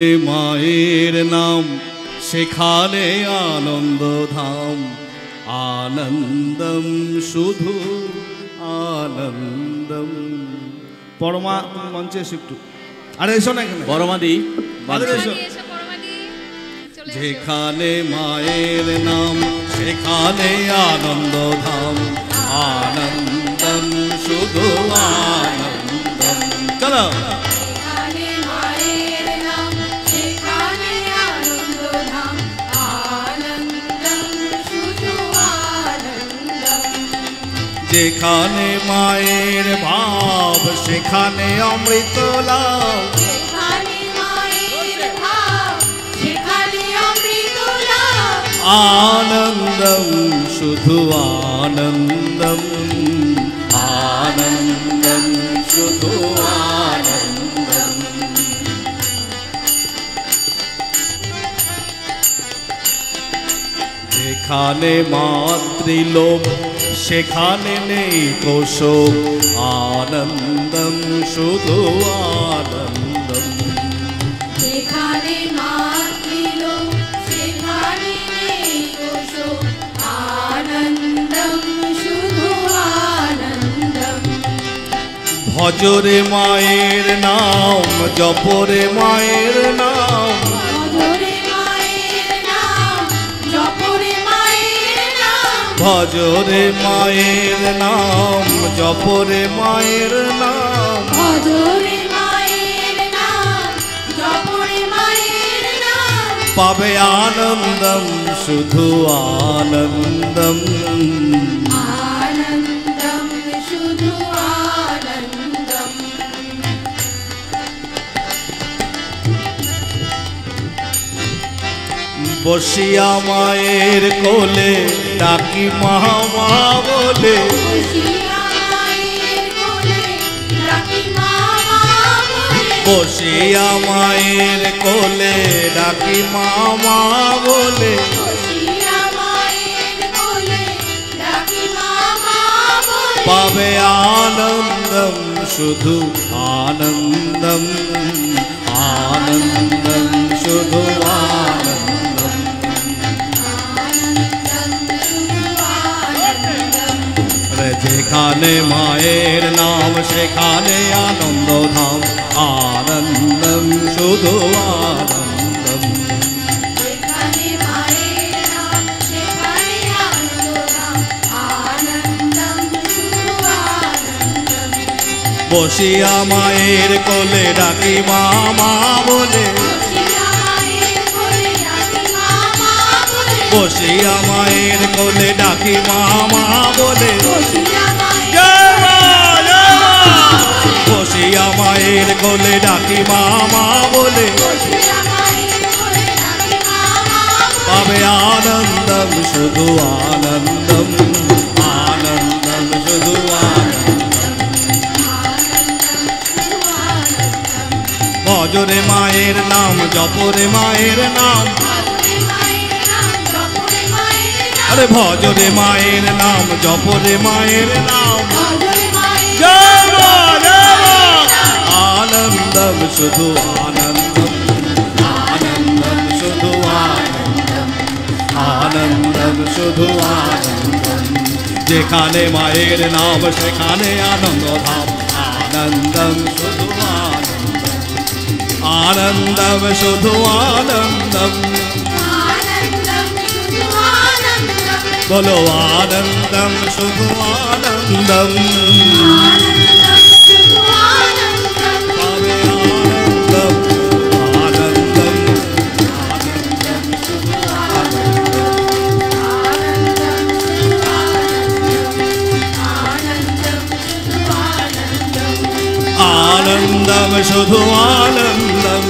মায়ের নাম সেখানে আনন্দ ধাম, আনন্দম শুধু আনন্দম। পরমা মঞ্চে এসে একটু, আরে এসো না এখানে পরমাদি এসো। যেখানে মায়ের নাম সেখানে আনন্দ ধাম, আনন্দম শুধু আনন্দম। চলো যেখানে মায়ের ভাব সেখানে অমৃত লাভ, আনন্দম শুধু আনন্দম, আনন্দম শুধু আনন্দম। যেখানে মাতৃলোক সেখানে নেই কোশোক, আনন্দম শুধু আনন্দম। যেখানে মাতৃলোক সেখানে নেই কোশোক, আনন্দম শুধু আনন্দম। ভজরে মায়ের নাম, জপরে মায়ের নাম, ভজরে মায়ের নাম, জপরে মায়ের নাম, ভজরে মায়ের নাম, জপরে মায়ের নাম। পাবে আনন্দম শুধু আনন্দম, আনন্দম শুধু আনন্দম। বসিয়া মায়ের কোলে ডাকি মা মা বলে, বসিয়া মায়ের কোলে ডাকি মা মা বলে, বসিয়া মায়ের কোলে ডাকি মা মা বলে, বসিয়া মায়ের কোলে ডাকি মা মা বলে। পাবে আনন্দম শুধু আনন্দম, আনন্দম শুধু আনন্দম। যেখানে মায়ের নাম সেখানে আনন্দ ধাম, আনন্দম শুধু আনন্দম। যেখানে মায়ের নাম সেখানে আনন্দধাম, আনন্দম শুধু আনন্দম। বসিয়া মায়ের কোলে ডাকি মা মা বলে, বসিয়া মায়ের কোলে ডাকি মা মা বলে, বসিয়া মায়ের কোলে ডাকি মা মা বলে, বসিয়া মায়ের জয় মা জয় মা। বসিয়া মায়ের কোলে ডাকি মা মা বলে, বসিয়া মায়ের কোলে ডাকি মা মা বলে। পাবে আনন্দম শুধু আনন্দম, আনন্দম শুধু আনন্দম। ভজরে মায়ের নাম, জপরে মায়ের নাম, ভজরে মায়ের নাম, জপরে মায়ের নাম। আরে ভজরে মায়ের নাম, জপরে মায়ের নাম, ভজরে মায়ের জয় মা জয় মা। আনন্দম শুধু আনন্দম, আনন্দম শুধু আনন্দম, আনন্দম শুধু আনন্দম। যেখানে মায়ের নাম সেখানে আনন্দ ধাম, আনন্দম শুধু আনন্দম, আনন্দম শুধু আনন্দম। আনন্দম শুধু আনন্দম। বলো আনন্দম শুধু আনন্দম, আনন্দম শুধু আনন্দম। পাবে আনন্দম আনন্দম, আনন্দম শুধু আনন্দম শুধু আনন্দম। আনন্দম শুধু আনন্দম। আনন্দম শুধু আনন্দম,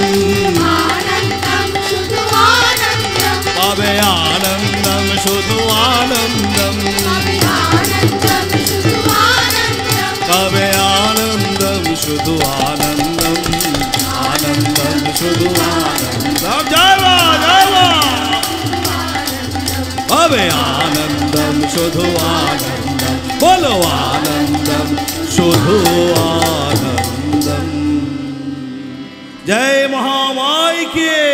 আনন্দম শুধু আনন্দম। পাবে আনন্দম শুধু আনন্দম, আনন্দম শুধু আনন্দম। পাবে আনন্দম শুধু আনন্দম, আনন্দম শুধু আনন্দম। জয় মা জয় মা। পাবে আনন্দম শুধু আনন্দম, বলো আনন্দম শুধু আনন্দম। जय महामाई কে